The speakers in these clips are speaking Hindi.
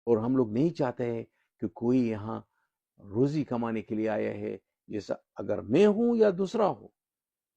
और हम लोग नहीं चाहते हैं कि कोई यहाँ रोजी कमाने के लिए आया है, जैसा अगर मैं हूं या दूसरा हो,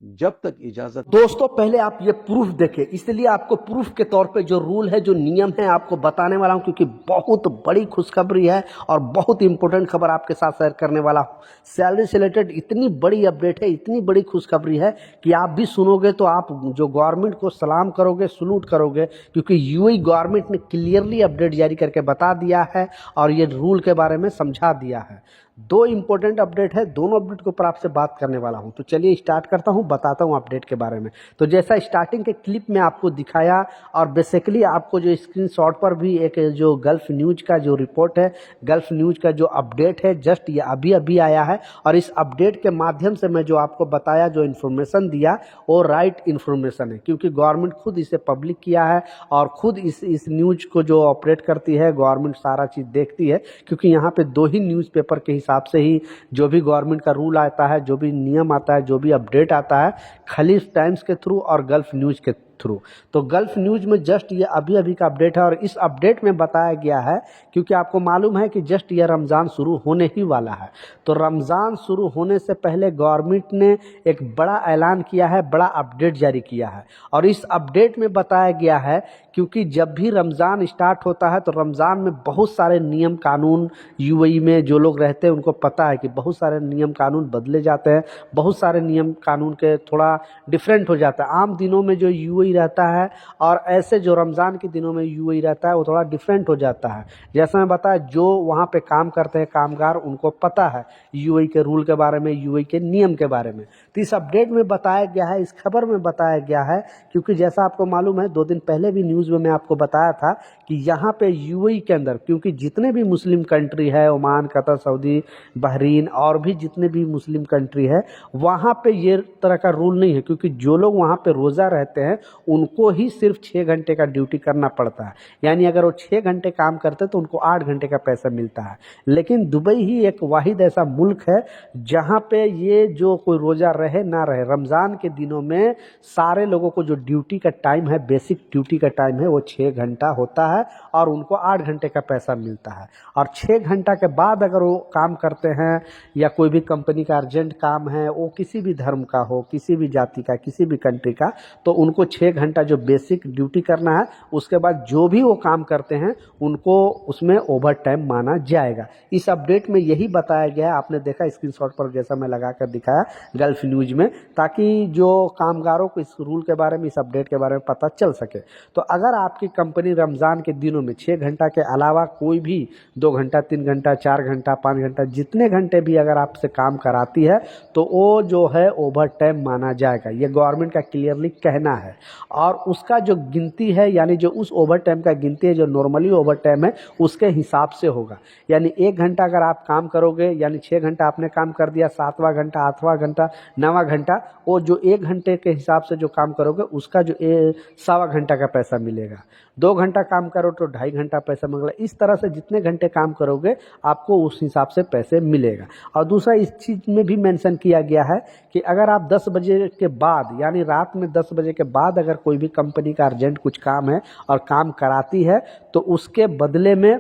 जब तक इजाजत। दोस्तों पहले आप ये प्रूफ देखें, इसलिए आपको प्रूफ के तौर पे जो रूल है, जो नियम है, आपको बताने वाला हूं, क्योंकि बहुत बड़ी खुशखबरी है और बहुत इंपॉर्टेंट खबर आपके साथ शेयर करने वाला हूं। सैलरी से रिलेटेड इतनी बड़ी अपडेट है, इतनी बड़ी खुशखबरी है कि आप भी सुनोगे तो आप जो गवर्नमेंट को सलाम करोगे, सलूट करोगे, क्योंकि यूएई गवर्नमेंट ने क्लियरली अपडेट जारी करके बता दिया है और ये रूल के बारे में समझा दिया है। दो इंपॉर्टेंट अपडेट है, दोनों अपडेट के ऊपर आपसे बात करने वाला हूं। तो चलिए स्टार्ट करता हूं, बताता हूं अपडेट के बारे में। तो जैसा स्टार्टिंग के क्लिप में आपको दिखाया और बेसिकली आपको जो स्क्रीनशॉट पर भी एक जो गल्फ न्यूज का जो रिपोर्ट है, गल्फ न्यूज का जो अपडेट है, जस्ट ये अभी अभी आया है और इस अपडेट के माध्यम से मैं जो आपको बताया, जो इन्फॉर्मेशन दिया, वो राइट इन्फॉर्मेशन है, क्योंकि गवर्नमेंट खुद इसे पब्लिक किया है और खुद इस न्यूज को जो ऑपरेट करती है गवर्नमेंट सारा चीज़ देखती है, क्योंकि यहाँ पे दो ही न्यूज़पेपर के हिसाब से ही जो भी गवर्नमेंट का रूल आता है, जो भी नियम आता है, जो भी अपडेट आता है, खलीफ टाइम्स के थ्रू और गल्फ न्यूज के थ्रू। तो गल्फ न्यूज में जस्ट ये अभी अभी का अपडेट है और इस अपडेट में बताया गया है, क्योंकि आपको मालूम है कि जस्ट ये रमज़ान शुरू होने ही वाला है। तो रमज़ान शुरू होने से पहले गवर्नमेंट ने एक बड़ा ऐलान किया है, बड़ा अपडेट जारी किया है और इस अपडेट में बताया गया है, क्योंकि जब भी रमज़ान स्टार्ट होता है तो रमज़ान में बहुत सारे नियम कानून, यूएई में जो लोग रहते हैं उनको पता है कि बहुत सारे नियम कानून बदले जाते हैं, बहुत सारे नियम कानून के थोड़ा डिफरेंट हो जाता है। आम दिनों में जो यूएई रहता है और ऐसे जो रमज़ान के दिनों में यूएई रहता है वो थोड़ा डिफरेंट हो जाता है। जैसा मैं बताया, जो वहाँ पे काम करते हैं कामगार, उनको पता है यूएई के रूल के बारे में, यूएई के नियम के बारे में। तो इस अपडेट में बताया गया है, इस खबर में बताया गया है, क्योंकि जैसा आपको मालूम है 2 दिन पहले भी न्यूज़ में मैं आपको बताया था कि यहाँ पे यूएई के अंदर, क्योंकि जितने भी मुस्लिम कंट्री है, ओमान, कतर, सऊदी, बहरीन और भी जितने भी मुस्लिम कंट्री है, वहाँ पे ये तरह का रूल नहीं है, क्योंकि जो लोग वहाँ पे रोज़ा रहते हैं उनको ही सिर्फ 6 घंटे का ड्यूटी करना पड़ता है। यानी अगर वो 6 घंटे काम करते तो उनको 8 घंटे का पैसा मिलता है। लेकिन दुबई ही एक वाहिद ऐसा मुल्क है जहाँ पे ये जो कोई रोज़ा रहे ना रहे, रमज़ान के दिनों में सारे लोगों को जो ड्यूटी का टाइम है, बेसिक ड्यूटी का टाइम है, वो 6 घंटा होता है और उनको 8 घंटे का पैसा मिलता है। और 6 घंटा के बाद अगर वो काम करते हैं या कोई भी कंपनी का अर्जेंट काम है, वो किसी भी धर्म का हो, किसी भी जाति का, किसी भी कंट्री का, तो उनको 6 घंटा जो बेसिक ड्यूटी करना है, उसके बाद जो भी वो काम करते हैं उनको उसमें ओवर टाइम माना जाएगा। इस अपडेट में यही बताया गया है, आपने देखा स्क्रीनशॉट पर जैसा मैं लगा कर दिखाया गल्फ न्यूज में, ताकि जो कामगारों को इस रूल के बारे में, इस अपडेट के बारे में पता चल सके। तो अगर आपकी कंपनी रमज़ान के दिनों में 6 घंटा के अलावा कोई भी 2 घंटा, 3 घंटा, 4 घंटा, 5 घंटा, जितने घंटे भी अगर आपसे काम कराती है तो वो जो है ओवर टाइम माना जाएगा। ये गवर्नमेंट का क्लियरली कहना है और उसका जो गिनती है, यानी जो उस ओवर टाइम का गिनती है, जो नॉर्मली ओवर टाइम है, उसके हिसाब से होगा। यानी 1 घंटा अगर आप काम करोगे, यानी 6 घंटा आपने काम कर दिया, 7वां घंटा, 8वां घंटा, 9वां घंटा, वो जो 1 घंटे के हिसाब से जो काम करोगे उसका जो 1.25 घंटा का पैसा मिलेगा। 2 घंटा काम करो तो 2.5 घंटा पैसा मिलेगा। इस तरह से जितने घंटे काम करोगे आपको उस हिसाब से पैसे मिलेगा। और दूसरा इस चीज़ में भी मेंशन किया गया है कि अगर आप 10 बजे के बाद, यानी रात में 10 बजे के बाद अगर कोई भी कंपनी का अर्जेंट कुछ काम है और काम कराती है, तो उसके बदले में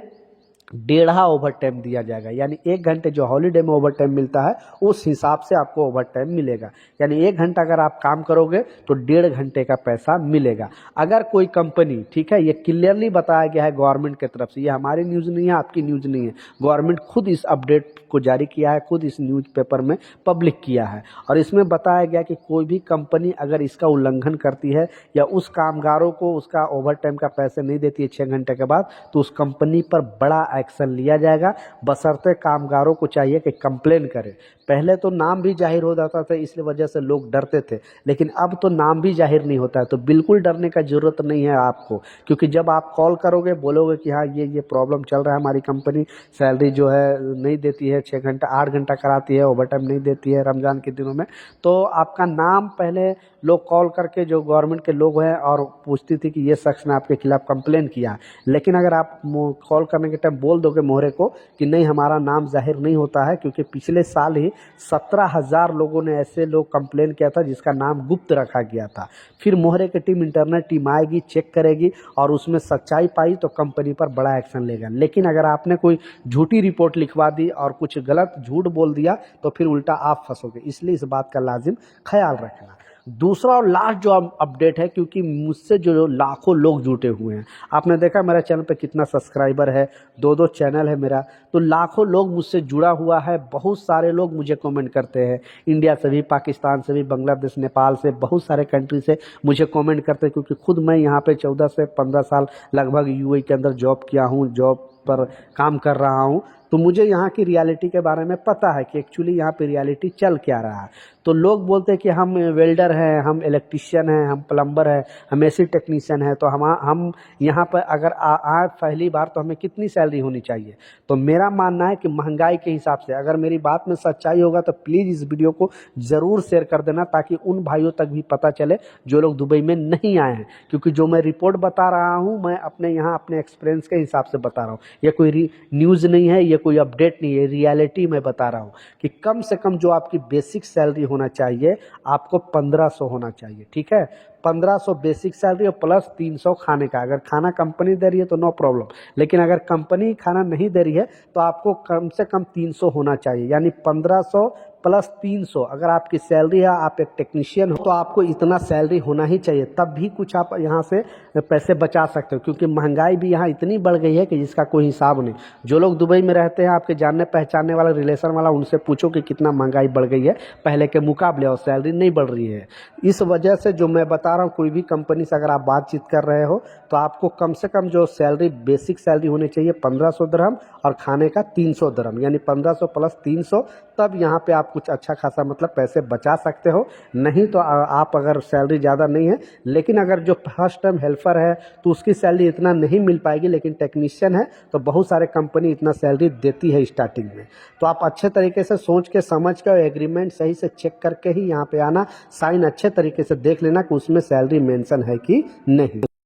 1.5 ओवर टाइम दिया जाएगा। यानी 1 घंटे जो हॉलीडे में ओवर टाइम मिलता है उस हिसाब से आपको ओवर टाइम मिलेगा। यानी 1 घंटा अगर आप काम करोगे तो 1.5 घंटे का पैसा मिलेगा। अगर कोई कंपनी, ठीक है, ये क्लियरली बताया गया है गवर्नमेंट की तरफ से, ये हमारी न्यूज़ नहीं है, आपकी न्यूज़ नहीं है, गवर्नमेंट खुद इस अपडेट को जारी किया है, खुद इस न्यूज़पेपर में पब्लिक किया है और इसमें बताया गया कि कोई भी कंपनी अगर इसका उल्लंघन करती है या उस कामगारों को उसका ओवर टाइम का पैसे नहीं देती है 6 घंटे के बाद, तो उस कंपनी पर बड़ा एक्शन लिया जाएगा, बशर्ते कामगारों को चाहिए कि कंप्लेन करें। पहले तो नाम भी जाहिर हो जाता था, इसलिए वजह से लोग डरते थे, लेकिन अब तो नाम भी जाहिर नहीं होता है, तो बिल्कुल डरने का ज़रूरत नहीं है आपको, क्योंकि जब आप कॉल करोगे, बोलोगे कि हाँ ये प्रॉब्लम चल रहा है, हमारी कंपनी सैलरी जो है नहीं देती है, 6 घंटा 8 घंटा कराती है, ओवर टाइम नहीं देती है रमज़ान के दिनों में, तो आपका नाम पहले लोग कॉल करके, जो गवर्नमेंट के लोग हैं, और पूछती थी कि ये शख्स ने आपके खिलाफ़ कंप्लेन किया। लेकिन अगर आप कॉल करने के टाइम बोल बोल दोगे मोहरे को कि नहीं हमारा नाम जाहिर नहीं होता है, क्योंकि पिछले साल ही 17,000 लोगों ने ऐसे लोग कंप्लेन किया था जिसका नाम गुप्त रखा गया था। फिर मोहरे की टीम, इंटरनल टीम आएगी, चेक करेगी और उसमें सच्चाई पाई तो कंपनी पर बड़ा एक्शन लेगा। लेकिन अगर आपने कोई झूठी रिपोर्ट लिखवा दी और कुछ गलत झूठ बोल दिया तो फिर उल्टा आप फंसोगे, इसलिए इस बात का लाजिम ख्याल रखना। दूसरा और लास्ट जो अपडेट है, क्योंकि मुझसे जो लाखों लोग जुटे हुए हैं, आपने देखा मेरा चैनल पे कितना सब्सक्राइबर है, 2 चैनल है मेरा, तो लाखों लोग मुझसे जुड़ा हुआ है। बहुत सारे लोग मुझे कमेंट करते हैं, इंडिया से भी, पाकिस्तान से भी, बांग्लादेश, नेपाल से, बहुत सारे कंट्री से मुझे कमेंट करते हैं, क्योंकि खुद मैं यहाँ पे 14 से 15 साल लगभग यूएई के अंदर जॉब किया हूँ, जॉब पर काम कर रहा हूँ, तो मुझे यहाँ की रियलिटी के बारे में पता है कि एक्चुअली यहाँ पे रियलिटी चल क्या रहा है। तो लोग बोलते हैं कि हम वेल्डर हैं, हम इलेक्ट्रिशियन हैं, हम प्लम्बर हैं, हम एसी टेक्नीशियन हैं, तो हम यहाँ पर अगर आए पहली बार तो हमें कितनी सैलरी होनी चाहिए। तो मेरा मानना है कि महंगाई के हिसाब से अगर मेरी बात में सच्चाई होगा तो प्लीज़ इस वीडियो को ज़रूर शेयर कर देना, ताकि उन भाइयों तक भी पता चले जो लोग दुबई में नहीं आए हैं। क्योंकि जो मैं रिपोर्ट बता रहा हूँ, मैं अपने यहाँ अपने एक्सपीरियंस के हिसाब से बता रहा हूँ, ये कोई न्यूज़ नहीं है, ये कोई अपडेट नहीं है, रियलिटी मैं बता रहा हूँ कि कम से कम जो आपकी बेसिक सैलरी होना चाहिए आपको 1500 होना चाहिए। ठीक है, 1500 बेसिक सैलरी और प्लस 300 खाने का। अगर खाना कंपनी दे रही है तो नो प्रॉब्लम, लेकिन अगर कंपनी खाना नहीं दे रही है तो आपको कम से कम 300 होना चाहिए, यानी 1500 प्लस 300। अगर आपकी सैलरी है, आप एक टेक्नीशियन हो, तो आपको इतना सैलरी होना ही चाहिए, तब भी कुछ आप यहाँ से पैसे बचा सकते हो। क्योंकि महंगाई भी यहाँ इतनी बढ़ गई है कि जिसका कोई हिसाब नहीं। जो लोग दुबई में रहते हैं, आपके जानने पहचानने वाला, रिलेशन वाला, उनसे पूछो कि कितना महंगाई बढ़ गई है पहले के मुकाबले, और सैलरी नहीं बढ़ रही है। इस वजह से जो मैं बता रहा हूँ, कोई भी कंपनी से अगर आप बातचीत कर रहे हो तो आपको कम से कम जो सैलरी, बेसिक सैलरी होनी चाहिए 1500 दिरहम और खाने का 300 दिरहम, यानी 1500 प्लस 300, तब यहाँ पे आप कुछ अच्छा खासा मतलब पैसे बचा सकते हो। नहीं तो आप अगर सैलरी ज़्यादा नहीं है, लेकिन अगर जो फर्स्ट टाइम हेल्पर है तो उसकी सैलरी इतना नहीं मिल पाएगी, लेकिन टेक्नीशियन है तो बहुत सारे कंपनी इतना सैलरी देती है स्टार्टिंग में। तो आप अच्छे तरीके से सोच के समझ के एग्रीमेंट सही से चेक करके ही यहाँ पे आना, साइन अच्छे तरीके से देख लेना कि उसमें सैलरी मेंशन है कि नहीं।